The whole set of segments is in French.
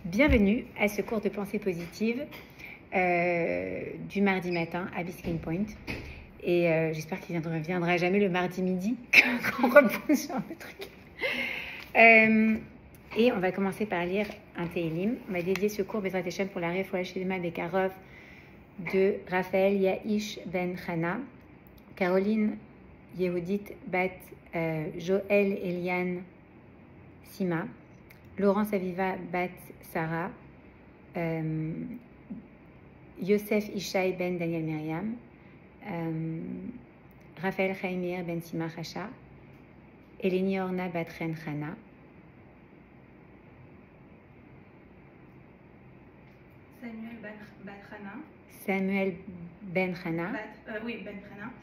Bienvenue à ce cours de pensée positive du mardi matin à Biscayne Point. Et j'espère qu'il ne viendra jamais le mardi midi qu'on repose sur le truc. Et on va commencer par lire un Tehillim. On va dédier ce cours Bezrat Hashem pour la Refoua Shelema Bekarov de Raphaël Yahish Ben Chana, Caroline Yehudit Bat Joël Eliane Sima, Laurence Aviva Bat Sarah, Yosef Ishaï Ben Daniel Myriam, Raphaël Chaimir Ben Sima Chacha, Eleni Orna Bat Ren Chana, Samuel Ben Chana, Ben Chana,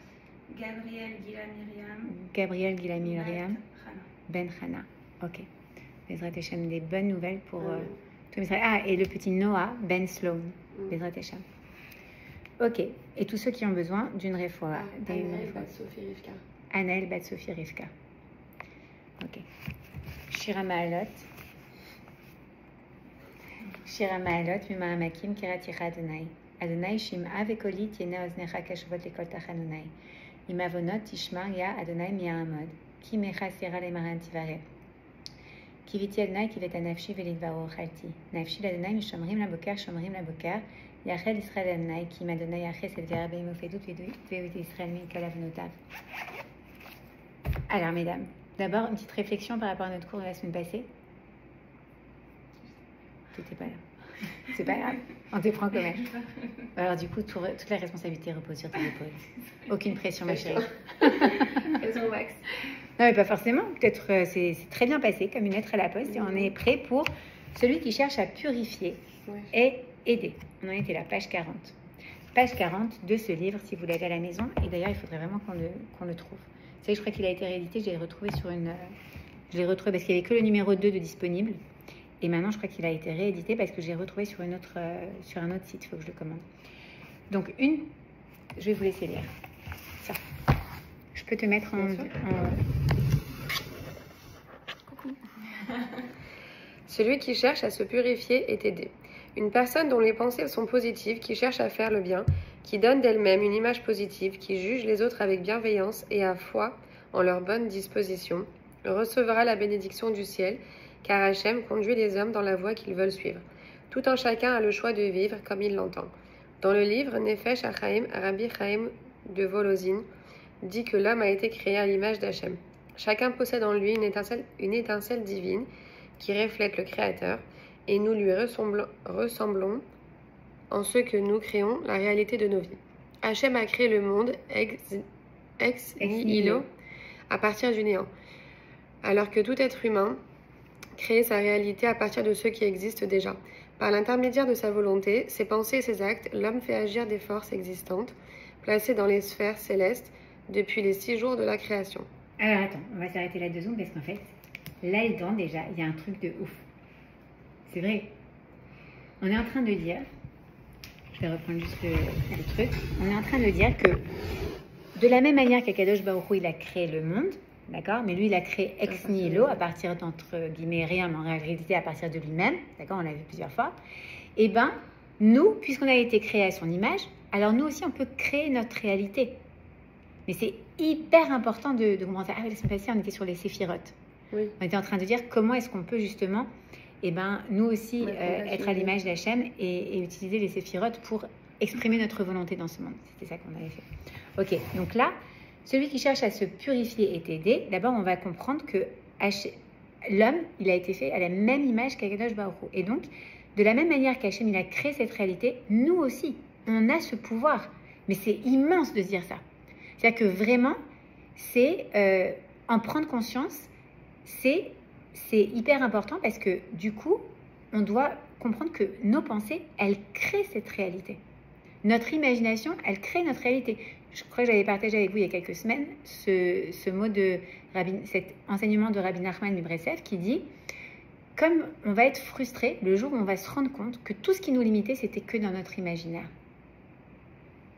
Gabriel Gila Myriam, Ben Chana. Ok. Bezrat Hashem, des bonnes nouvelles pour tous mes frères. Ah, et le petit Noah Ben Sloan. Bezrat Hashem. Ok. Et tous ceux qui ont besoin d'une refoua. Anaël Bat Sophie Rivka. Anaël Bat Sophie Rivka. Ok. Shira Ma'alot. Shira Ma'alot, Mima Amakim, Kiraticha Adonai. Adonai Shim'a Vekolit, Yena Oznecha Kashvot Lekol Tachanunai. Imavonot Tishma Ya Adonai Mi'amod. Ki Mecha Sira Lemaran Tivare. Kiviti Adonai Kivet Nafshi Velidvaro Chalti. Nafshi Adonai Mishomrim Laboker, Shomrim Laboker. Yachel Israël Adonai, Ki Madonai Yachel Sedvera Beimo Fedut Veut Israël Mikol Avnotav. Alors, mesdames, d'abord, une petite réflexion par rapport à notre cours de la semaine passée. Tu n'étais pas là. C'est pas grave, on te prend quand même. Alors, du coup, toute la responsabilité repose sur tes épaules. Aucune pression, ma chérie. Pression max. Non, mais pas forcément. Peut-être c'est très bien passé, comme une lettre à la poste, et on est prêt pour celui qui cherche à purifier et aider. On en était là, page 40. Page 40 de ce livre, si vous l'avez à la maison. Et d'ailleurs, il faudrait vraiment qu'on le trouve. Vous savez, je crois qu'il a été réédité. Je l'ai retrouvé sur une... je l'ai retrouvé parce qu'il n'y avait que le numéro 2 de disponible. Et maintenant, je crois qu'il a été réédité parce que j'ai retrouvé sur un autre site. Il faut que je le commande. Donc, je vais vous laisser lire. Ça. Je peux te mettre en... Coucou. Celui qui cherche à se purifier est aidé. Une personne dont les pensées sont positives, qui cherche à faire le bien, qui donne d'elle-même une image positive, qui juge les autres avec bienveillance et a foi en leur bonne disposition, recevra la bénédiction du ciel, car Hachem conduit les hommes dans la voie qu'ils veulent suivre. Tout un chacun a le choix de vivre comme il l'entend. Dans le livre Nefesh HaChaim, Rabbi Chaim de Volozhin dit que l'homme a été créé à l'image d'Hachem. Chacun possède en lui une étincelle divine qui reflète le Créateur, et nous lui ressemblons en ce que nous créons la réalité de nos vies. Hachem a créé le monde ex nihilo à partir du néant, alors que tout être humain crée sa réalité à partir de ce qui existe déjà. Par l'intermédiaire de sa volonté, ses pensées et ses actes, l'homme fait agir des forces existantes, placées dans les sphères célestes depuis les 6 jours de la création. Alors attends, on va s'arrêter là 2 secondes parce qu'en fait, là-dedans déjà, il y a un truc de ouf. C'est vrai. On est en train de dire, je vais reprendre juste le truc, on est en train de dire que de la même manière qu'Akadosh Baruch Hu, il a créé le monde, d'accord, mais lui, il a créé ex nihilo à partir d'entre guillemets rien, mais en réalité à partir de lui-même, d'accord, on l'a vu plusieurs fois. Et ben, nous, puisqu'on a été créé à son image, alors nous aussi, on peut créer notre réalité. Mais c'est hyper important de comprendre ça. Ah oui, la semaine passée, on était sur les séphirotes. Oui. On était en train de dire comment est-ce qu'on peut justement, nous aussi, être à l'image d'Hachem et utiliser les séphirotes pour exprimer notre volonté dans ce monde. C'était ça qu'on avait fait. Ok, donc là, celui qui cherche à se purifier est aidé. D'abord, on va comprendre que l'homme, il a été fait à la même image qu'Akadosh Baruch Hu. Et donc, de la même manière qu'Hachem, il a créé cette réalité, nous aussi, on a ce pouvoir. Mais c'est immense de se dire ça. C'est-à-dire que vraiment, c'est en prendre conscience, c'est hyper important parce que du coup, on doit comprendre que nos pensées, elles créent cette réalité. Notre imagination, elle crée notre réalité. Je crois que j'avais partagé avec vous il y a quelques semaines ce mot cet enseignement de Rabbi Nachman Mibreslev qui dit comme on va être frustré le jour où on va se rendre compte que tout ce qui nous limitait, c'était que dans notre imaginaire.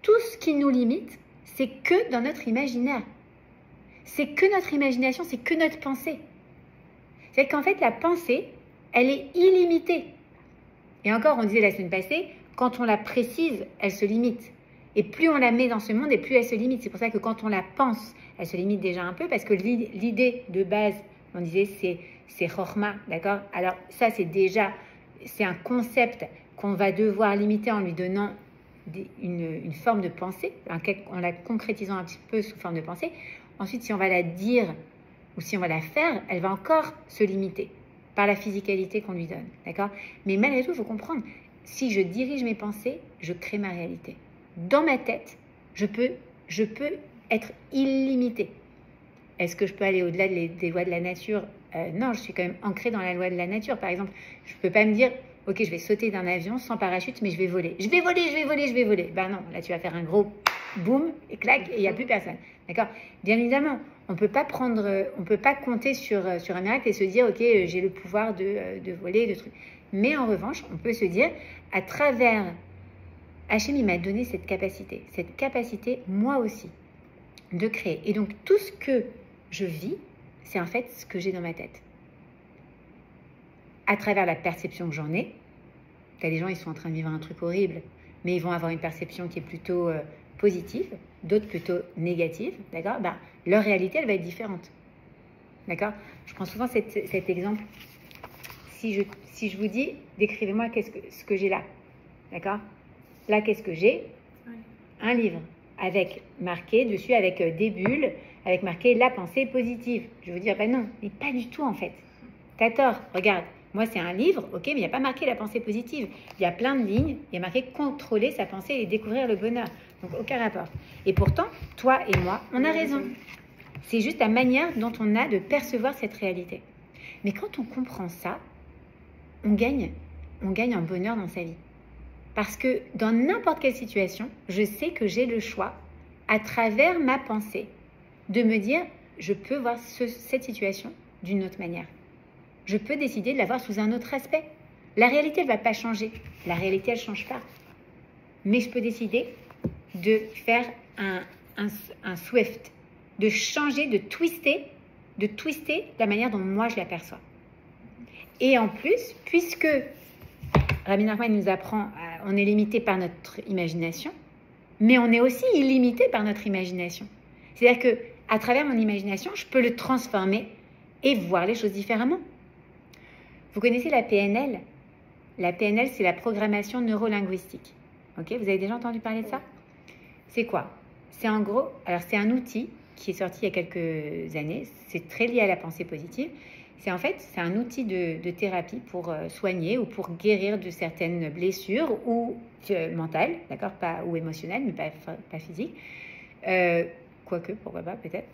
Tout ce qui nous limite, c'est que dans notre imaginaire. C'est que notre imagination, c'est que notre pensée. C'est qu'en fait, la pensée, elle est illimitée. Et encore, on disait la semaine passée, quand on la précise, elle se limite. Et plus on la met dans ce monde, et plus elle se limite. C'est pour ça que quand on la pense, elle se limite déjà un peu, parce que l'idée de base, on disait, c'est chorma, d'accord? Alors ça, c'est un concept qu'on va devoir limiter en lui donnant une forme de pensée, en la concrétisant un petit peu sous forme de pensée. Ensuite, si on va la dire ou si on va la faire, elle va encore se limiter par la physicalité qu'on lui donne, d'accord? Mais malgré tout, il faut comprendre, si je dirige mes pensées, je crée ma réalité. Dans ma tête, je peux être illimité. Est-ce que je peux aller au-delà des lois de la nature? Non, je suis quand même ancrée dans la loi de la nature. Par exemple, je ne peux pas me dire, ok, je vais sauter d'un avion sans parachute, mais je vais voler. Je vais voler. Ben non, là tu vas faire un gros boum, et clac, et il n'y a plus personne. D'accord? Bien évidemment, on peut pas compter sur un miracle et se dire, ok, j'ai le pouvoir de voler, de trucs. Mais en revanche, on peut se dire, à travers Hachem, il m'a donné cette capacité, moi aussi, de créer. Et donc, tout ce que je vis, c'est en fait ce que j'ai dans ma tête. À travers la perception que j'en ai, tu as des gens, ils sont en train de vivre un truc horrible, mais ils vont avoir une perception qui est plutôt positive, d'autres plutôt négative, d'accord? Ben, leur réalité, elle va être différente. D'accord? Je prends souvent cet exemple. Si je vous dis, décrivez-moi ce que j'ai là. D'accord? Là, qu'est-ce que j'ai? Un livre avec marqué dessus, avec des bulles, avec marqué la pensée positive. Je vais vous dire, ben non, mais pas du tout en fait. T'as tort, regarde. Moi, c'est un livre, ok, mais il n'y a pas marqué la pensée positive. Il y a plein de lignes, il y a marqué contrôler sa pensée et découvrir le bonheur. Donc, aucun rapport. Et pourtant, toi et moi, on a raison. C'est juste la manière dont on a de percevoir cette réalité. Mais quand on comprend ça, on gagne en bonheur dans sa vie. Parce que dans n'importe quelle situation, je sais que j'ai le choix, à travers ma pensée, de me dire, je peux voir cette situation d'une autre manière. Je peux décider de la voir sous un autre aspect. La réalité, elle ne va pas changer. La réalité, elle ne change pas. Mais je peux décider de faire un swift, de changer, de twister la manière dont moi je l'aperçois. Et en plus, puisque Rabbi Nachman nous apprend, on est limité par notre imagination, mais on est aussi illimité par notre imagination. C'est-à-dire que à travers mon imagination, je peux le transformer et voir les choses différemment. Vous connaissez la PNL? La PNL, c'est la programmation neurolinguistique. Ok? Vous avez déjà entendu parler de ça? C'est quoi? C'est en gros, alors c'est un outil qui est sorti il y a quelques années. C'est très lié à la pensée positive. C'est un outil de thérapie pour soigner ou pour guérir de certaines blessures ou mentales, d'accord, pas ou émotionnelles, mais pas physiques. Quoique, pourquoi pas, peut-être.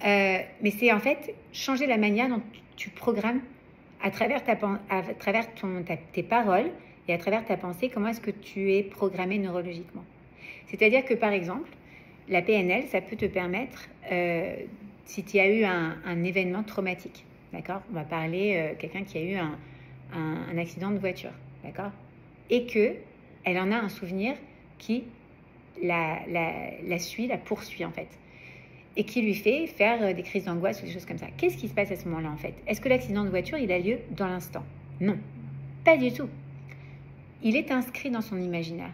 Mais c'est en fait changer la manière dont tu programmes à travers tes paroles et à travers ta pensée, comment est-ce que tu es programmé neurologiquement. C'est-à-dire que, par exemple, la PNL, ça peut te permettre, si tu as eu un événement traumatique, d'accord? On va parler quelqu'un qui a eu un accident de voiture, d'accord? Et qu'elle en a un souvenir qui la poursuit, en fait. Et qui lui fait faire des crises d'angoisse ou des choses comme ça. Qu'est-ce qui se passe à ce moment-là, en fait? Est-ce que l'accident de voiture, il a lieu dans l'instant? Non, pas du tout. Il est inscrit dans son imaginaire.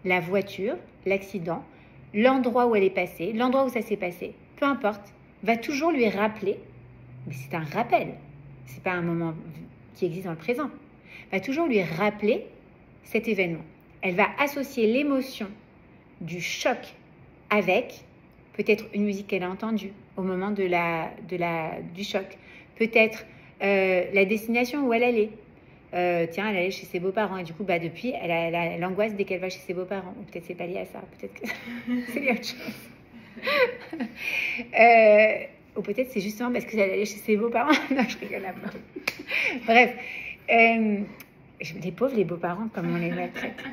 La voiture, l'accident, l'endroit où elle est passée, l'endroit où ça s'est passé, peu importe, va toujours lui rappeler, mais c'est un rappel, c'est pas un moment qui existe dans le présent, va toujours lui rappeler cet événement. Elle va associer l'émotion du choc avec peut-être une musique qu'elle a entendue au moment du choc. Peut-être la destination où elle allait. Elle allait chez ses beaux-parents. Et du coup, depuis, elle a l'angoisse dès qu'elle va chez ses beaux-parents. Ou peut-être c'est pas lié à ça. Peut-être que c'est lié à autre chose. Ou peut-être c'est justement parce qu'elle allait chez ses beaux-parents. Non, je rigole un peu. Bref. Les pauvres, les beaux-parents, comme on les maltraite.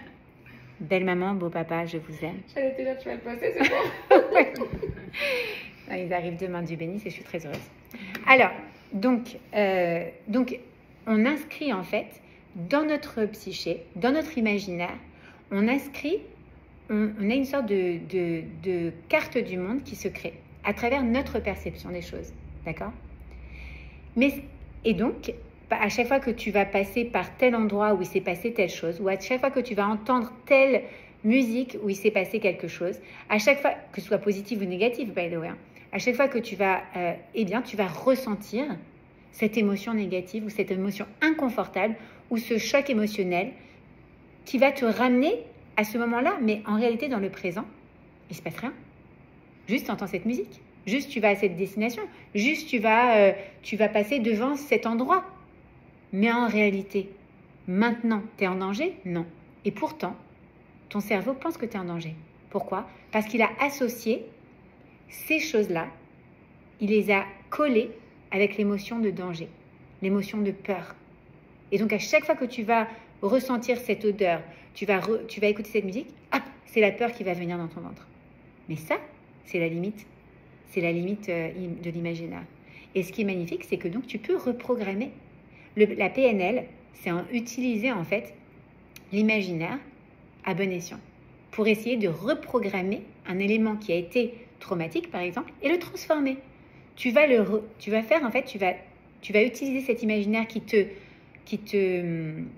Belle maman, beau papa, je vous aime. J'allais te dire, tu vas le poster, c'est bon. Non, ils arrivent demain du bénis et je suis très heureuse. Alors, donc on inscrit en fait dans notre psyché, dans notre imaginaire, on a une sorte de carte du monde qui se crée à travers notre perception des choses, d'accord? Mais Et donc, à chaque fois que tu vas passer par tel endroit où il s'est passé telle chose, ou à chaque fois que tu vas entendre telle musique où il s'est passé quelque chose, à chaque fois, que ce soit positif ou négatif, by the way, hein, à chaque fois que tu vas, tu vas ressentir cette émotion négative ou cette émotion inconfortable ou ce choc émotionnel qui va te ramener à ce moment-là, mais en réalité dans le présent, il ne se passe rien. Juste tu entends cette musique, juste tu vas à cette destination, juste tu vas passer devant cet endroit. Mais en réalité, maintenant, tu es en danger? Non. Et pourtant, ton cerveau pense que tu es en danger. Pourquoi? Parce qu'il a associé ces choses-là, il les a collées avec l'émotion de danger, l'émotion de peur. Et donc, à chaque fois que tu vas ressentir cette odeur, tu vas écouter cette musique, hop, c'est la peur qui va venir dans ton ventre. Mais ça, c'est la limite de l'imaginaire. Et ce qui est magnifique, c'est que donc tu peux reprogrammer. La PNL, c'est utiliser en fait l'imaginaire à bon escient pour essayer de reprogrammer un élément qui a été traumatique, par exemple, et le transformer. Tu vas utiliser cet imaginaire qui te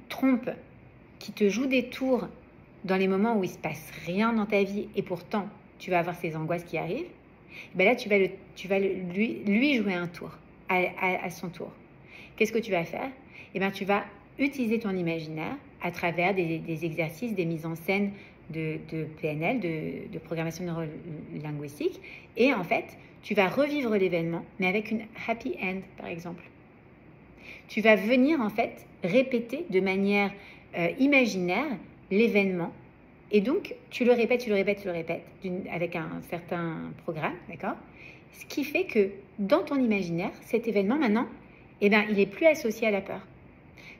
trompe, qui te joue des tours dans les moments où il ne se passe rien dans ta vie et pourtant tu vas avoir ces angoisses qui arrivent. Ben là, tu vas lui jouer un tour à son tour. Qu'est-ce que tu vas faire? Tu vas utiliser ton imaginaire à travers des exercices, des mises en scène de PNL, de programmation neurolinguistique. Et en fait, tu vas revivre l'événement, mais avec une happy end, par exemple. Tu vas venir, en fait, répéter de manière imaginaire l'événement. Et donc, tu le répètes avec un certain programme, d'accord? Ce qui fait que dans ton imaginaire, cet événement, maintenant, il n'est plus associé à la peur.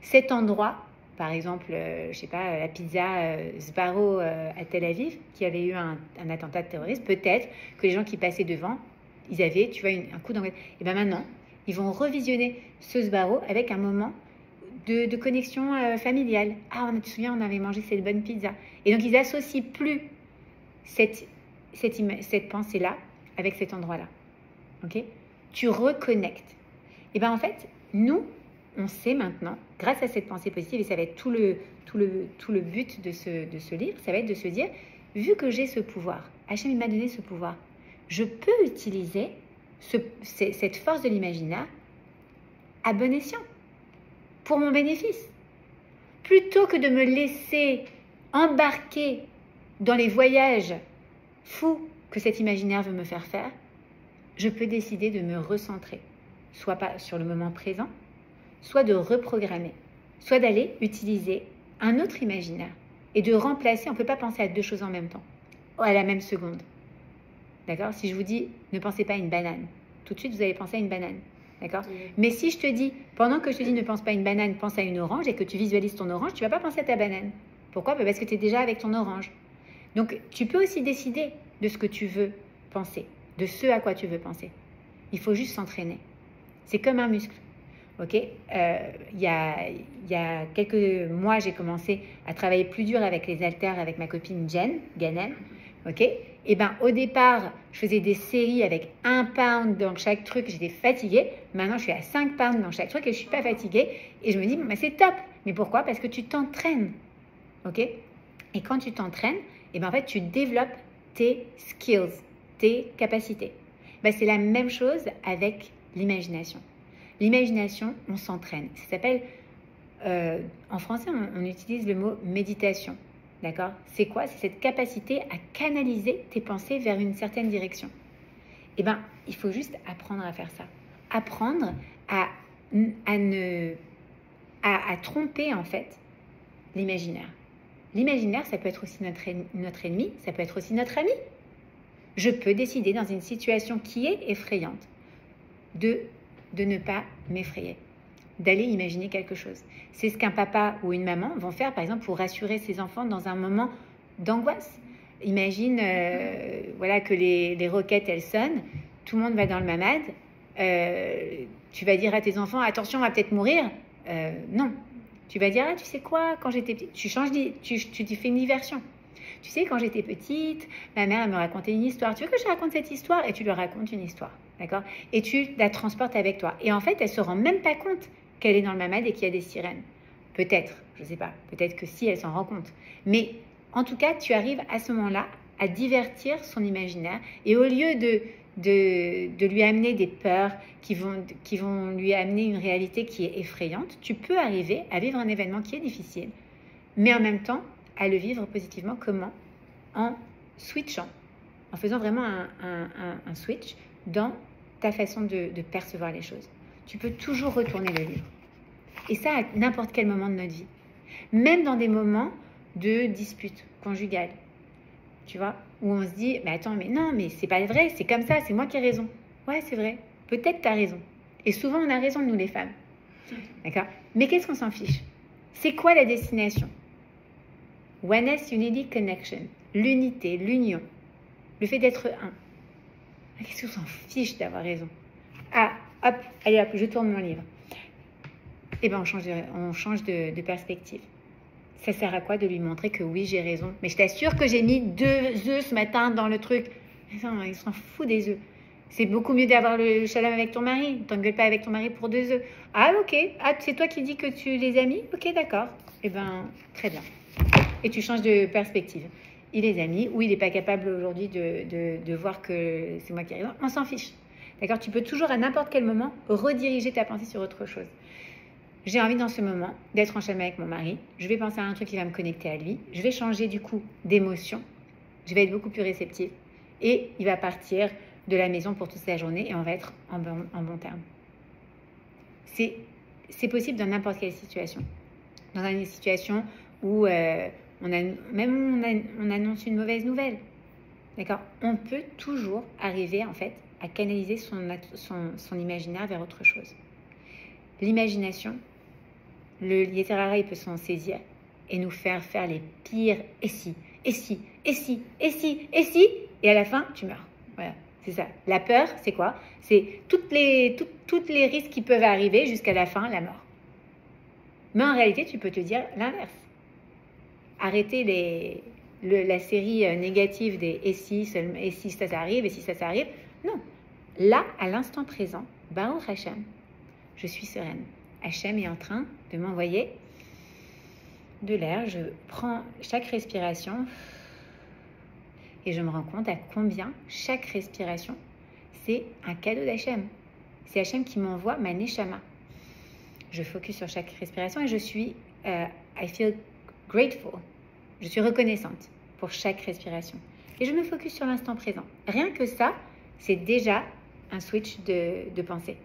Cet endroit, par exemple, la pizza Sbarro à Tel Aviv, qui avait eu un attentat terroriste, peut-être que les gens qui passaient devant, ils avaient, un coup d'angoisse. Et maintenant, ils vont revisionner ce Sbarro avec un moment de connexion familiale. Ah, tu te souviens, on avait mangé cette bonne pizza. Et donc, ils n'associent plus cette pensée-là avec cet endroit-là. Ok? Tu reconnectes. Et en fait, nous, on sait maintenant, grâce à cette pensée positive, et ça va être tout le but de ce livre, ça va être de se dire, vu que j'ai ce pouvoir, Hachem m'a donné ce pouvoir, je peux utiliser cette force de l'imaginaire à bon escient, pour mon bénéfice. Plutôt que de me laisser embarquer dans les voyages fous que cet imaginaire veut me faire faire, je peux décider de me recentrer, soit pas sur le moment présent, soit de reprogrammer, soit d'aller utiliser un autre imaginaire et de remplacer. On ne peut pas penser à deux choses en même temps, à la même seconde. D'accord? Si je vous dis, ne pensez pas à une banane, tout de suite, vous allez penser à une banane. D'accord? Mais si je te dis, pendant que je te dis ne pense pas à une banane, pense à une orange et que tu visualises ton orange, tu ne vas pas penser à ta banane. Pourquoi? Parce que tu es déjà avec ton orange. Donc, tu peux aussi décider de ce que tu veux penser, de ce à quoi tu veux penser. Il faut juste s'entraîner. C'est comme un muscle. Ok? Il y a quelques mois, j'ai commencé à travailler plus dur avec les haltères avec ma copine Jen Ganem. Ok? Et au départ, je faisais des séries avec 1 pound dans chaque truc, j'étais fatiguée. Maintenant, je suis à 5 pounds dans chaque truc et je ne suis pas fatiguée. Et je me dis, c'est top. Mais pourquoi? Parce que tu t'entraînes. Ok? Et quand tu t'entraînes, en fait, tu développes tes skills, tes capacités. C'est la même chose avec l'imagination. L'imagination, on s'entraîne. Ça s'appelle, en français, on utilise le mot méditation. D'accord? C'est quoi? C'est cette capacité à canaliser tes pensées vers une certaine direction. Il faut juste apprendre à faire ça. Apprendre à tromper, en fait, l'imaginaire. L'imaginaire, ça peut être aussi notre ennemi, ça peut être aussi notre ami. Je peux décider dans une situation qui est effrayante de ne pas m'effrayer, d'aller imaginer quelque chose. C'est ce qu'un papa ou une maman vont faire, par exemple, pour rassurer ses enfants dans un moment d'angoisse. Imagine que les roquettes, elles sonnent, tout le monde va dans le mamad, tu vas dire à tes enfants, attention, on va peut-être mourir. Non. Tu vas dire, tu sais quoi, quand j'étais petite, tu fais une diversion. Tu sais, quand j'étais petite, ma mère elle me racontait une histoire. Tu veux que je raconte cette histoire? Et tu lui racontes une histoire. d'accord? Et tu la transportes avec toi. Et en fait, elle ne se rend même pas compte qu'elle est dans le mamad et qu'il y a des sirènes. Peut-être, je ne sais pas, peut-être que si, elle s'en rend compte. Mais en tout cas, tu arrives à ce moment-là à divertir son imaginaire. Et au lieu de lui amener des peurs qui vont lui amener une réalité qui est effrayante, tu peux arriver à vivre un événement qui est difficile, mais en même temps, à le vivre positivement. Comment? En switchant, en faisant vraiment un switch dans ta façon de percevoir les choses. Tu peux toujours retourner le vivre. Et ça, à n'importe quel moment de notre vie. Même dans des moments de dispute conjugale. Tu vois, où on se dit, mais attends, mais non, mais c'est pas vrai, c'est comme ça, c'est moi qui ai raison. Ouais, c'est vrai, peut-être tu as raison. Et souvent, on a raison, nous les femmes. D'accord? Mais qu'est-ce qu'on s'en fiche? C'est quoi la destination? Oneness, Unity, Connection. L'unité, l'union. Le fait d'être un. Qu'est-ce qu'on s'en fiche d'avoir raison? Ah, hop, allez hop, je tourne mon livre. Eh bien, on change de perspective. Ça sert à quoi de lui montrer que oui, j'ai raison? Mais je t'assure que j'ai mis 2 œufs ce matin dans le truc. Non, il s'en fout des œufs. C'est beaucoup mieux d'avoir le shalom avec ton mari. Ne t'engueule pas avec ton mari pour 2 œufs. Ah, ok. Ah, c'est toi qui dis que tu les as mis? Ok, d'accord. Eh bien, très bien. Et tu changes de perspective. Il les a mis, ou il n'est pas capable aujourd'hui de voir que c'est moi qui ai raison. On s'en fiche. D'accord? Tu peux toujours, à n'importe quel moment, rediriger ta pensée sur autre chose. J'ai envie dans ce moment d'être en shalom avec mon mari. Je vais penser à un truc qui va me connecter à lui. Je vais changer du coup d'émotion. Je vais être beaucoup plus réceptive. Et il va partir de la maison pour toute la journée et on va être en bon terme. C'est possible dans n'importe quelle situation. Dans une situation où on annonce une mauvaise nouvelle. D'accord? On peut toujours arriver en fait à canaliser son imaginaire vers autre chose. L'imagination, le Yetzer Hara, il peut s'en saisir et nous faire les pires et si, et si, et si, et si, et si, et à la fin, tu meurs. Voilà, c'est ça. La peur, c'est quoi? C'est toutes les risques qui peuvent arriver jusqu'à la fin, la mort. Mais en réalité, tu peux te dire l'inverse. Arrêter la série négative des et si ça arrive, et si ça arrive. Non. Là, à l'instant présent, Baruch Hashem, je suis sereine. Hachem est en train de m'envoyer de l'air. Je prends chaque respiration et je me rends compte à combien chaque respiration, c'est un cadeau d'Hachem. C'est Hachem qui m'envoie ma neshama. Je focus sur chaque respiration et je suis I feel grateful. Je suis reconnaissante pour chaque respiration. Et je me focus sur l'instant présent. Rien que ça, c'est déjà un switch de pensée.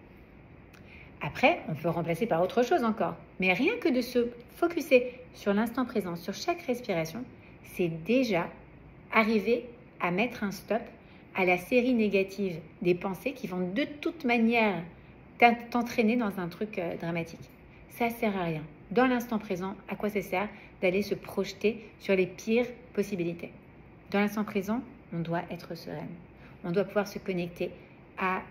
Après, on peut remplacer par autre chose encore. Mais rien que de se focuser sur l'instant présent, sur chaque respiration, c'est déjà arriver à mettre un stop à la série négative des pensées qui vont de toute manière t'entraîner dans un truc dramatique. Ça sert à rien. Dans l'instant présent, à quoi ça sert d'aller se projeter sur les pires possibilités? Dans l'instant présent, on doit être sereine. On doit pouvoir se connecter à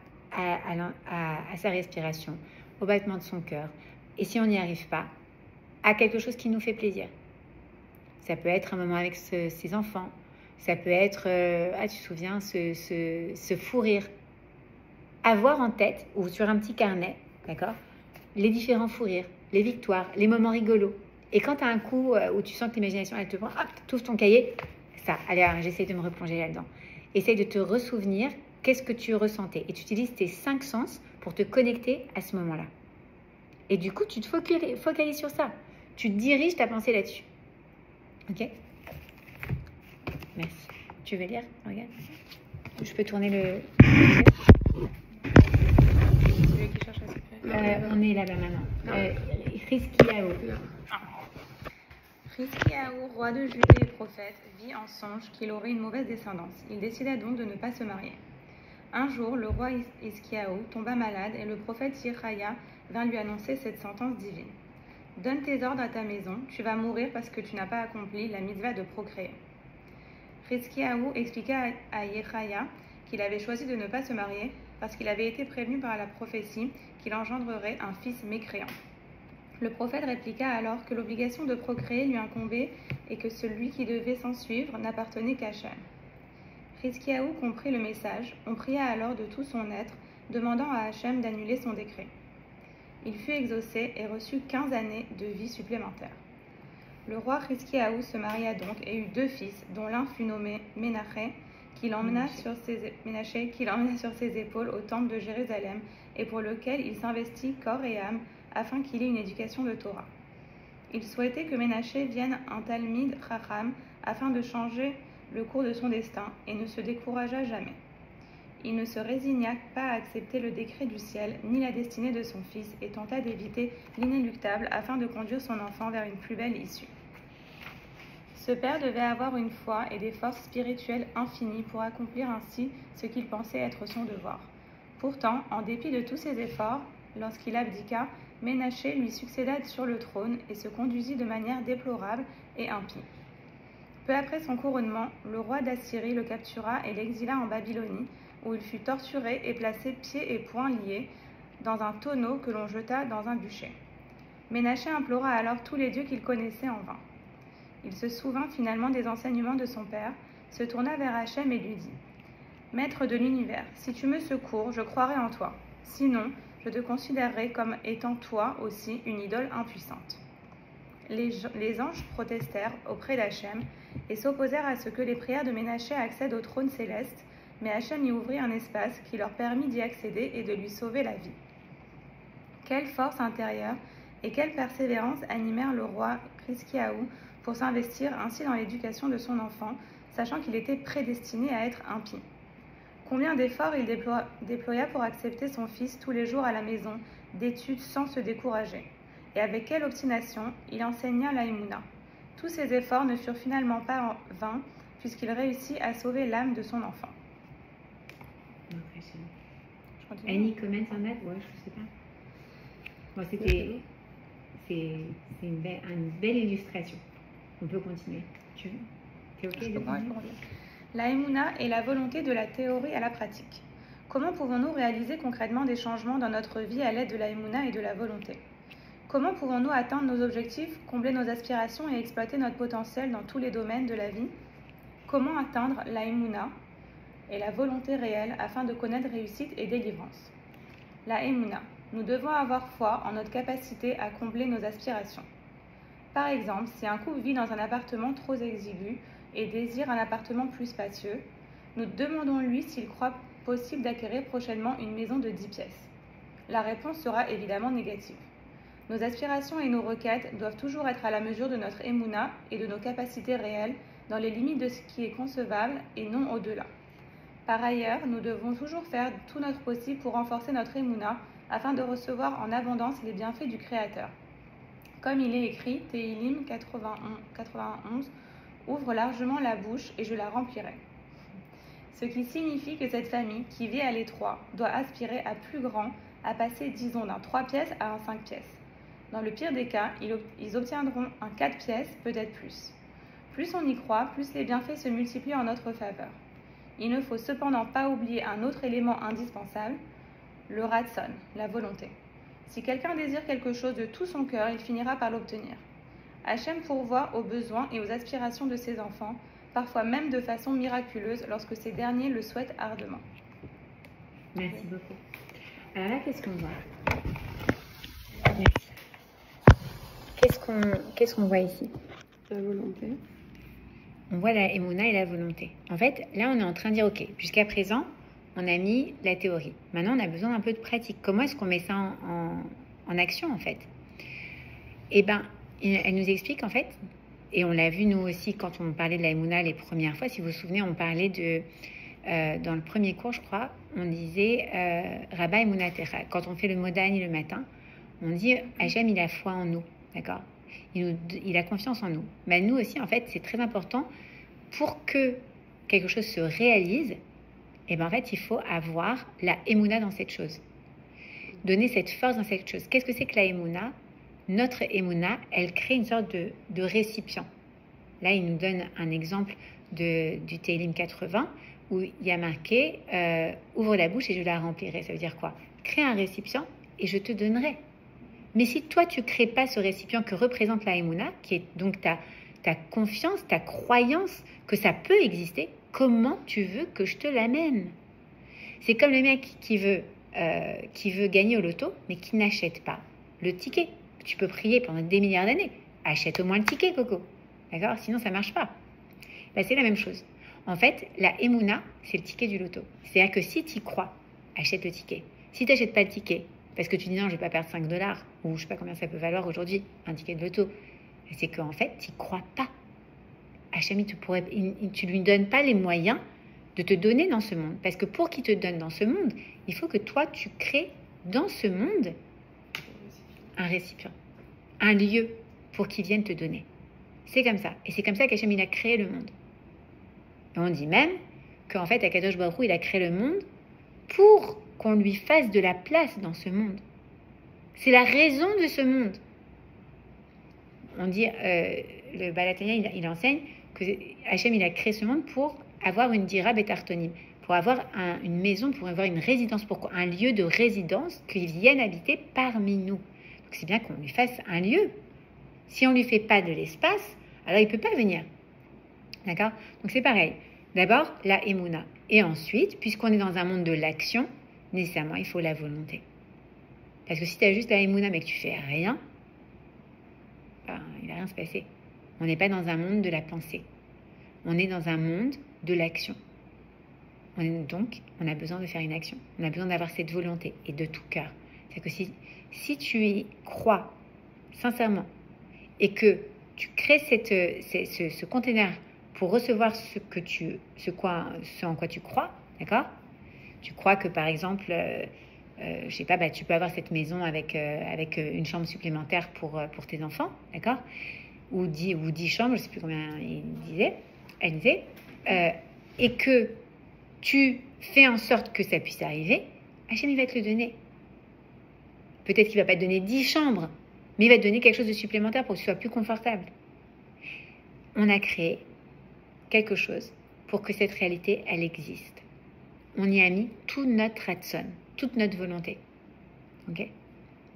sa respiration, au battement de son cœur. Et si on n'y arrive pas, à quelque chose qui nous fait plaisir. Ça peut être un moment avec ses enfants. Ça peut être, tu te souviens, ce fou rire. Avoir en tête, ou sur un petit carnet, d'accord, les différents fous rires, les victoires, les moments rigolos. Et quand tu as un coup où tu sens que l'imagination, elle te prend, hop, tu ouvres ton cahier, ça, allez, j'essaie de me replonger là-dedans. Essaye de te ressouvenir qu'est-ce que tu ressentais. Et tu utilises tes 5 sens pour te connecter à ce moment-là. Et du coup, tu te focalises sur ça. Tu diriges ta pensée là-dessus. Ok? Merci. Tu veux lire? Regarde. Je peux tourner le... on est là-bas maintenant. Rizkiyahu. Rizkiyahu, roi de Judée et prophète, vit en songe qu'il aurait une mauvaise descendance. Il décida donc de ne pas se marier. Un jour, le roi Rizkiyahu tomba malade et le prophète Yechaya vint lui annoncer cette sentence divine. « Donne tes ordres à ta maison, tu vas mourir parce que tu n'as pas accompli la mitzvah de procréer. » Rizkiyahu expliqua à Yechaya qu'il avait choisi de ne pas se marier parce qu'il avait été prévenu par la prophétie qu'il engendrerait un fils mécréant. Le prophète répliqua alors que l'obligation de procréer lui incombait et que celui qui devait s'en suivre n'appartenait qu'à Hachem. Rizkiyahu comprit le message, on pria alors de tout son être demandant à Hachem d'annuler son décret. Il fut exaucé et reçut 15 années de vie supplémentaires. Le roi Hiskiaou se maria donc et eut 2 fils, dont l'un fut nommé Ménaché, qu'il emmena sur ses épaules au temple de Jérusalem et pour lequel il s'investit corps et âme afin qu'il ait une éducation de Torah. Il souhaitait que Ménaché vienne un Talmid Chacham afin de changer le cours de son destin et ne se découragea jamais. Il ne se résigna pas à accepter le décret du ciel ni la destinée de son fils et tenta d'éviter l'inéluctable afin de conduire son enfant vers une plus belle issue. Ce père devait avoir une foi et des forces spirituelles infinies pour accomplir ainsi ce qu'il pensait être son devoir. Pourtant, en dépit de tous ses efforts, lorsqu'il abdiqua, Ménaché lui succéda sur le trône et se conduisit de manière déplorable et impie. Peu après son couronnement, le roi d'Assyrie le captura et l'exila en Babylonie, où il fut torturé et placé pieds et poings liés dans un tonneau que l'on jeta dans un bûcher. Ménaché implora alors tous les dieux qu'il connaissait en vain. Il se souvint finalement des enseignements de son père, se tourna vers Hachem et lui dit « Maître de l'univers, si tu me secours, je croirai en toi. Sinon, je te considérerai comme étant toi aussi une idole impuissante. » Les anges protestèrent auprès d'Hachem et s'opposèrent à ce que les prières de Ménaché accèdent au trône céleste, mais Hachem y ouvrit un espace qui leur permit d'y accéder et de lui sauver la vie. Quelle force intérieure et quelle persévérance animèrent le roi Hiskiaou pour s'investir ainsi dans l'éducation de son enfant, sachant qu'il était prédestiné à être impie. Combien d'efforts il déploya pour accepter son fils tous les jours à la maison, d'études sans se décourager. Et avec quelle obstination il enseigna la Emouna. Tous ces efforts ne furent finalement pas en vain, puisqu'il réussit à sauver l'âme de son enfant. Any comments on that? Ouais, je sais pas. Bon, c'est une belle illustration. On peut continuer. Tu es OK de continuer? La Emouna est la volonté de la théorie à la pratique. Comment pouvons-nous réaliser concrètement des changements dans notre vie à l'aide de la Emouna et de la volonté? Comment pouvons-nous atteindre nos objectifs, combler nos aspirations et exploiter notre potentiel dans tous les domaines de la vie? Comment atteindre la Emouna et la volonté réelle afin de connaître réussite et délivrance? La Emouna. Nous devons avoir foi en notre capacité à combler nos aspirations. Par exemple, si un couple vit dans un appartement trop exigu et désire un appartement plus spacieux, nous demandons-lui s'il croit possible d'acquérir prochainement une maison de 10 pièces. La réponse sera évidemment négative. Nos aspirations et nos requêtes doivent toujours être à la mesure de notre Emouna et de nos capacités réelles, dans les limites de ce qui est concevable et non au-delà. Par ailleurs, nous devons toujours faire tout notre possible pour renforcer notre Emouna afin de recevoir en abondance les bienfaits du Créateur. Comme il est écrit, Téhilim 91, ouvre largement la bouche et je la remplirai. Ce qui signifie que cette famille, qui vit à l'étroit, doit aspirer à plus grand, à passer, disons, d'un 3 pièces à un 5 pièces. Dans le pire des cas, ils obtiendront un 4 pièces, peut-être plus. Plus on y croit, plus les bienfaits se multiplient en notre faveur. Il ne faut cependant pas oublier un autre élément indispensable, le ratson, la volonté. Si quelqu'un désire quelque chose de tout son cœur, il finira par l'obtenir. Hachem pourvoit aux besoins et aux aspirations de ses enfants, parfois même de façon miraculeuse lorsque ces derniers le souhaitent ardemment. Merci beaucoup. Alors là, qu'est-ce qu'on voit? Merci. Qu'est-ce qu'on voit ici? La volonté. On voit la Emouna et la volonté. En fait, là, on est en train de dire, OK, jusqu'à présent, on a mis la théorie. Maintenant, on a besoin d'un peu de pratique. Comment est-ce qu'on met ça en action, en fait? Eh bien, elle nous explique, en fait, et on l'a vu, nous aussi, quand on parlait de la Emouna les premières fois, si vous vous souvenez, on parlait de... dans le premier cours, je crois, on disait Rabba Emouna Techa. Quand on fait le Modani le matin, on dit Hachem, il a foi en nous, d'accord? Il a confiance en nous. Mais nous aussi, en fait, c'est très important pour que quelque chose se réalise. Et bien, en fait, il faut avoir la Emouna dans cette chose. Donner cette force dans cette chose. Qu'est-ce que c'est que la Emouna? Notre Emouna, elle crée une sorte de récipient. Là, il nous donne un exemple du Téhilim 80 où il y a marqué ouvre la bouche et je la remplirai. Ça veut dire quoi? Crée un récipient et je te donnerai. Mais si toi, tu ne crées pas ce récipient que représente la Emouna, qui est donc ta confiance, ta croyance que ça peut exister, comment tu veux que je te l'amène? C'est comme le mec qui veut qui veut gagner au loto, mais qui n'achète pas le ticket. Tu peux prier pendant des milliards d'années. Achète au moins le ticket, Coco. D'accord? Sinon, ça ne marche pas. Ben, c'est la même chose. En fait, la Emouna, c'est le ticket du loto. C'est-à-dire que si tu y crois, achète le ticket. Si tu n'achètes pas le ticket, parce que tu dis non, je ne vais pas perdre 5 $, ou je ne sais pas combien ça peut valoir aujourd'hui, un ticket de loto, c'est qu'en fait, tu n'y crois pas. Hachem, tu ne lui donnes pas les moyens de te donner dans ce monde. Parce que pour qu'il te donne dans ce monde, il faut que toi, tu crées dans ce monde un récipient, un lieu pour qu'il vienne te donner. C'est comme ça. Et c'est comme ça qu'Hachem, il a créé le monde. Et on dit même qu'en fait, Akadosh Baruch Hu, il a créé le monde pour qu'on lui fasse de la place dans ce monde. C'est la raison de ce monde. On dit, le Balatania, il enseigne que Hachem, il a créé ce monde pour avoir une dira betartonim, pour avoir une maison, pour avoir une résidence, pour un lieu de résidence qu'ils viennent habiter parmi nous. Donc c'est bien qu'on lui fasse un lieu. Si on ne lui fait pas de l'espace, alors il ne peut pas venir. D'accord? Donc c'est pareil. D'abord, la Emouna. Et ensuite, puisqu'on est dans un monde de l'action, nécessairement, il faut la volonté. Parce que si tu as juste la Emouna mais que tu fais rien, ben, il ne va rien se passer. On n'est pas dans un monde de la pensée. On est dans un monde de l'action. Donc, on a besoin de faire une action. On a besoin d'avoir cette volonté et de tout cœur. C'est-à-dire que si tu y crois sincèrement et que tu crées ce container pour recevoir ce en quoi tu crois, d'accord? Tu crois que, par exemple, je sais pas, tu peux avoir cette maison avec une chambre supplémentaire pour tes enfants, d'accord? Ou 10 chambres, je ne sais plus combien elle disait, et que tu fais en sorte que ça puisse arriver, Hachem, il va te le donner. Peut-être qu'il ne va pas te donner 10 chambres, mais il va te donner quelque chose de supplémentaire pour que tu sois plus confortable. On a créé quelque chose pour que cette réalité, elle existe. On y a mis tout notre ratson, toute notre volonté. Okay?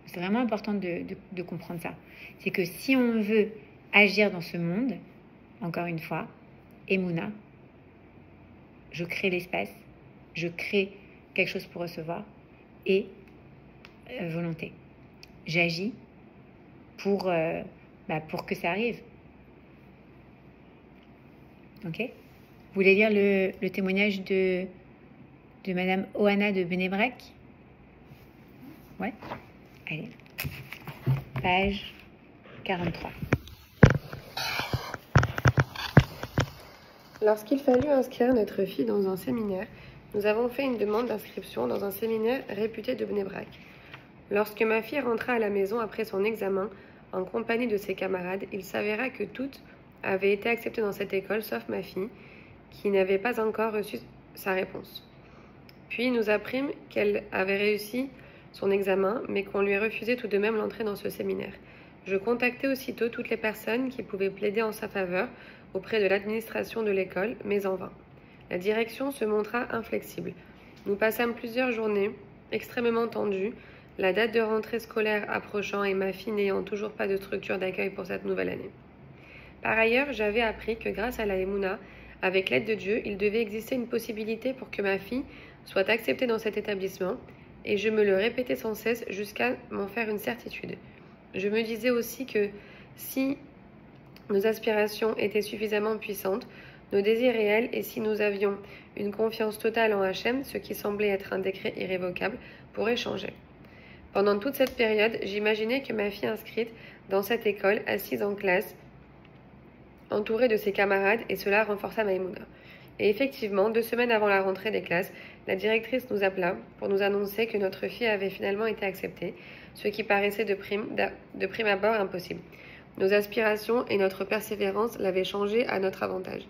C'est vraiment important de comprendre ça. C'est que si on veut agir dans ce monde, encore une fois, Emouna, je crée l'espace, je crée quelque chose pour recevoir, et volonté. J'agis pour que ça arrive. Ok? Vous voulez lire le témoignage de Madame Ohana de Bnei-Brak? Ouais? Allez. Page 43. Lorsqu'il fallut inscrire notre fille dans un séminaire, nous avons fait une demande d'inscription dans un séminaire réputé de Bnei-Brak. Lorsque ma fille rentra à la maison après son examen, en compagnie de ses camarades, il s'avéra que toutes avaient été acceptées dans cette école, sauf ma fille, qui n'avait pas encore reçu sa réponse. Puis nous apprîmes qu'elle avait réussi son examen, mais qu'on lui refusait tout de même l'entrée dans ce séminaire. Je contactai aussitôt toutes les personnes qui pouvaient plaider en sa faveur auprès de l'administration de l'école, mais en vain. La direction se montra inflexible. Nous passâmes plusieurs journées extrêmement tendues, la date de rentrée scolaire approchant et ma fille n'ayant toujours pas de structure d'accueil pour cette nouvelle année. Par ailleurs, j'avais appris que grâce à la Emouna, avec l'aide de Dieu, il devait exister une possibilité pour que ma fille soit acceptée dans cet établissement, et je me le répétais sans cesse jusqu'à m'en faire une certitude. Je me disais aussi que si nos aspirations étaient suffisamment puissantes, nos désirs réels, et si nous avions une confiance totale en Hachem, ce qui semblait être un décret irrévocable, pourrait changer. Pendant toute cette période, j'imaginais que ma fille inscrite dans cette école, assise en classe, entourée de ses camarades, et cela renforça ma émouna. Et effectivement, 2 semaines avant la rentrée des classes, la directrice nous appela pour nous annoncer que notre fille avait finalement été acceptée, ce qui paraissait de prime abord impossible. Nos aspirations et notre persévérance l'avaient changée à notre avantage.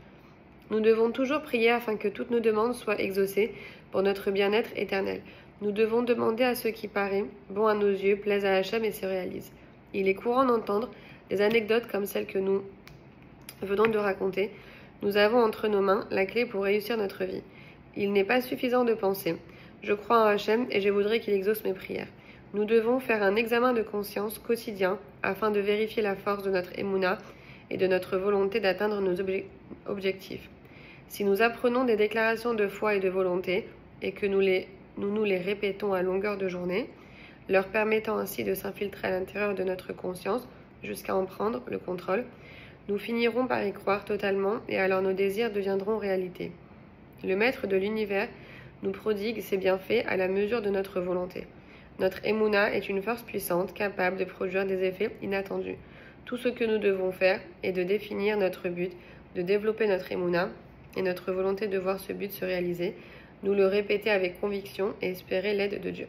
Nous devons toujours prier afin que toutes nos demandes soient exaucées pour notre bien-être éternel. Nous devons demander à ce qui paraît bon à nos yeux, plaise à Hachem et se réalise. Il est courant d'entendre des anecdotes comme celles que nous venons de raconter. Nous avons entre nos mains la clé pour réussir notre vie. Il n'est pas suffisant de penser. Je crois en Hachem et je voudrais qu'il exauce mes prières. Nous devons faire un examen de conscience quotidien afin de vérifier la force de notre émouna et de notre volonté d'atteindre nos objectifs. Si nous apprenons des déclarations de foi et de volonté et que nous les nous nous les répétons à longueur de journée, leur permettant ainsi de s'infiltrer à l'intérieur de notre conscience jusqu'à en prendre le contrôle, nous finirons par y croire totalement et alors nos désirs deviendront réalité. Le maître de l'univers nous prodigue ses bienfaits à la mesure de notre volonté. Notre émouna est une force puissante capable de produire des effets inattendus. Tout ce que nous devons faire est de définir notre but, de développer notre émouna et notre volonté de voir ce but se réaliser, nous le répéter avec conviction et espérer l'aide de Dieu.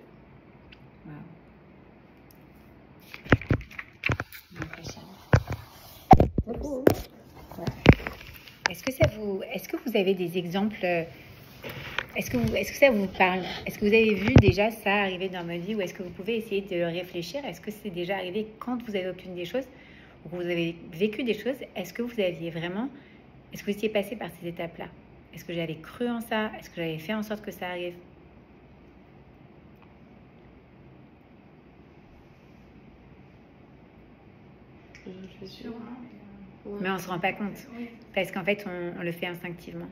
Wow. Est-ce que vous avez des exemples? Est-ce que ça vous parle? Est-ce que vous avez vu déjà ça arriver dans votre vie ou est-ce que vous pouvez essayer de réfléchir? Est-ce que c'est déjà arrivé quand vous avez obtenu des choses ou que vous avez vécu des choses? Est-ce que vous étiez passé par ces étapes-là? Est-ce que j'avais cru en ça? Est-ce que j'avais fait en sorte que ça arrive? Je suis sûre. Mais on ne se rend pas compte parce qu'en fait, on le fait instinctivement.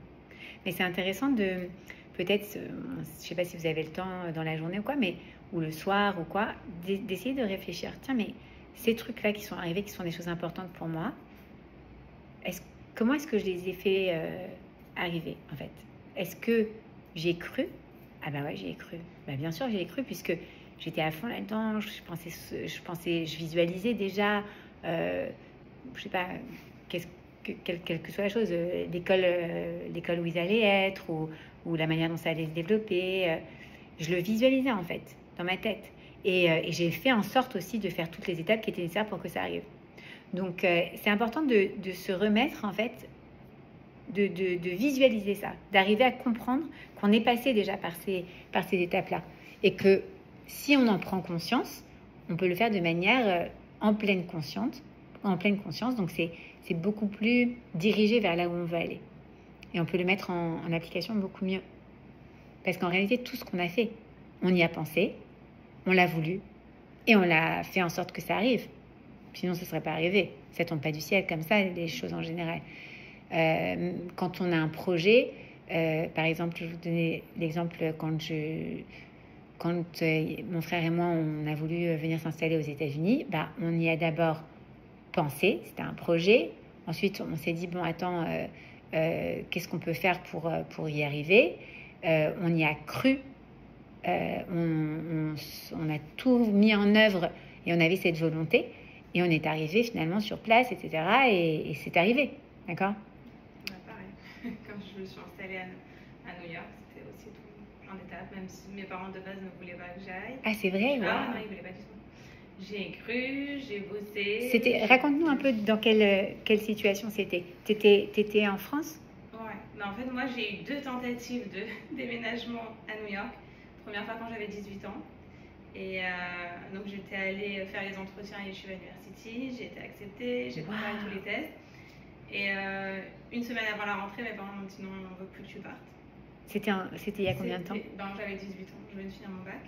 Mais c'est intéressant de, peut-être, je ne sais pas si vous avez le temps dans la journée ou quoi, mais ou le soir ou quoi, d'essayer de réfléchir. Tiens, mais ces trucs-là qui sont arrivés, qui sont des choses importantes pour moi, comment est-ce que je les ai fait arriver, en fait? Est-ce que j'ai cru? Ah bah ouais, j'y ai cru. Bah bien sûr, j'y ai cru puisque j'étais à fond là-dedans. Je visualisais déjà, je sais pas, quelle que soit la chose, l'école où ils allaient être ou la manière dont ça allait se développer. Je le visualisais en fait dans ma tête. Et j'ai fait en sorte aussi de faire toutes les étapes qui étaient nécessaires pour que ça arrive. Donc, c'est important de se remettre, en fait, de visualiser ça, d'arriver à comprendre qu'on est passé déjà par ces étapes-là. Et que si on en prend conscience, on peut le faire de manière en pleine conscience. Donc, c'est beaucoup plus dirigé vers là où on veut aller. Et on peut le mettre en application beaucoup mieux. Parce qu'en réalité, tout ce qu'on a fait, on y a pensé, on l'a voulu, et on l'a fait en sorte que ça arrive. Sinon, ce ne serait pas arrivé. Ça ne tombe pas du ciel comme ça, les choses en général. Quand on a un projet, par exemple, je vais vous donner l'exemple quand mon frère et moi, on a voulu venir s'installer aux États-Unis, on y a d'abord pensé, c'était un projet. Ensuite, on s'est dit, bon, attends, qu'est-ce qu'on peut faire pour y arriver? On y a cru. On a tout mis en œuvre et on avait cette volonté. Et on est arrivé finalement sur place, etc. Et c'est arrivé, d'accord? Pareil. Quand je me suis installée à New York, c'était aussi tout plein d'étapes, même si mes parents de base ne voulaient pas que j'aille. Ah, c'est vrai? Non, ils ne voulaient pas du tout. J'ai cru, j'ai bossé. Raconte-nous un peu dans quelle situation c'était. T'étais en France? Ouais. Mais en fait, moi, j'ai eu 2 tentatives de déménagement à New York. Première fois quand j'avais 18 ans. Et donc j'étais allée faire les entretiens à Yeshiva University, j'ai été acceptée, j'ai préparé tous les tests. Et une semaine avant la rentrée, mes parents m'ont dit non, on ne veut plus que tu partes. C'était il y a combien de temps? J'avais 18 ans, je venais de finir mon bac.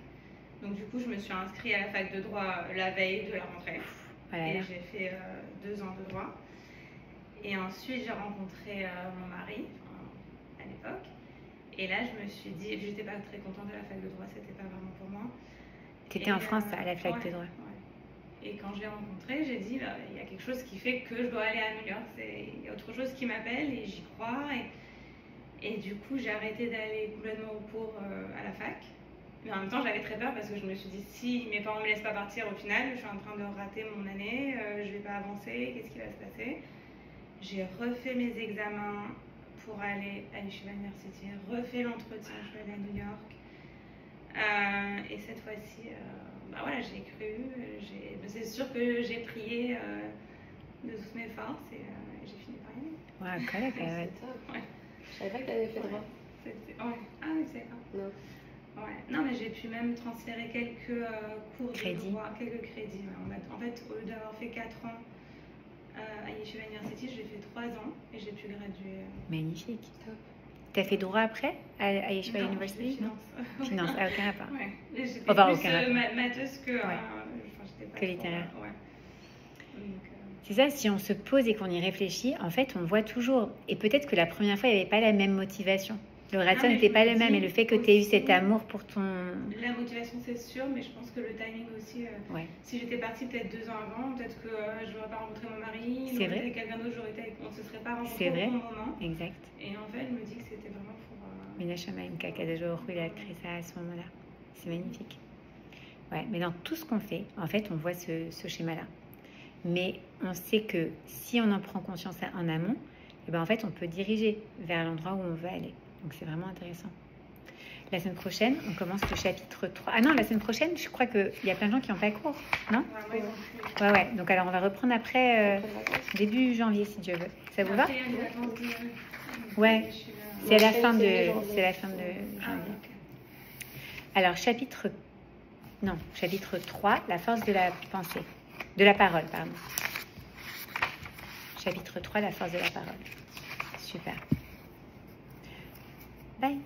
Donc du coup, je me suis inscrite à la fac de droit la veille de la rentrée. Et j'ai fait 2 ans de droit. Et ensuite, j'ai rencontré mon mari à l'époque. Et là, je me suis dit, j'étais pas très contente de la fac de droit, c'était pas vraiment pour moi. Tu étais en France à la fac de droit. Ouais. Et quand je l'ai rencontré, j'ai dit, il y a quelque chose qui fait que je dois aller à New York. Il y a autre chose qui m'appelle et j'y crois. Et du coup, j'ai arrêté d'aller complètement au cours à la fac. Mais en même temps, j'avais très peur parce que je me suis dit, si mes parents ne me laissent pas partir au final, je suis en train de rater mon année, je ne vais pas avancer, qu'est-ce qui va se passer? J'ai refait mes examens pour aller à Yeshiva University, refait l'entretien, je suis allée à New York. Et cette fois-ci, voilà, j'ai cru, c'est sûr que j'ai prié de toutes mes forces et j'ai fini par y aller. Ouais, correct. C'est top. Ouais. Je savais pas que tu avais fait droit. Ah oui, c'est ça. Non. Ouais. Non, mais j'ai pu même transférer quelques cours de droit, quelques crédits. En fait, au lieu d'avoir fait 4 ans à Yeshiva University, j'ai fait 3 ans et j'ai pu graduer. Magnifique. Top. T'as fait droit après à Yeshiva non, University? Finance. Finance, aucun rapport. Ouais. J'étais plus matheuse que, que littéraire. Ouais. C'est ça, si on se pose et qu'on y réfléchit, en fait, on voit toujours. Et peut-être que la première fois, il n'y avait pas la même motivation. Le rationnel mais n'était je pas me le même. dis Et le fait que tu aies eu aussi- cet amour pour ton... La motivation, c'est sûr, mais je pense que le timing aussi. Ouais. Si j'étais partie peut-être 2 ans avant, peut-être que je n'aurais pas rencontré mon mari. C'est vrai. Avec quelqu'un d'autre, on ne se serait pas C'est rencontré au vrai. bon moment. Exact. Et en fait, je me dis que c'était vraiment pour. Minashama Kadej Baruch Hu, il a créé ça à ce moment-là. C'est magnifique. Ouais, mais dans tout ce qu'on fait, en fait, on voit ce schéma-là. Mais on sait que si on en prend conscience en amont, eh ben, en fait, on peut diriger vers l'endroit où on veut aller. Donc, c'est vraiment intéressant. La semaine prochaine, on commence le chapitre 3. Ah non, la semaine prochaine, je crois qu'il y a plein de gens qui n'ont pas cours, non? Ouais. Donc, alors, on va reprendre après, début janvier, si Dieu veut. Ça vous va? Ouais, c'est la fin de janvier. Alors, chapitre 3, la force de la pensée. De la parole, pardon. Chapitre 3, la force de la parole. Super. Bye.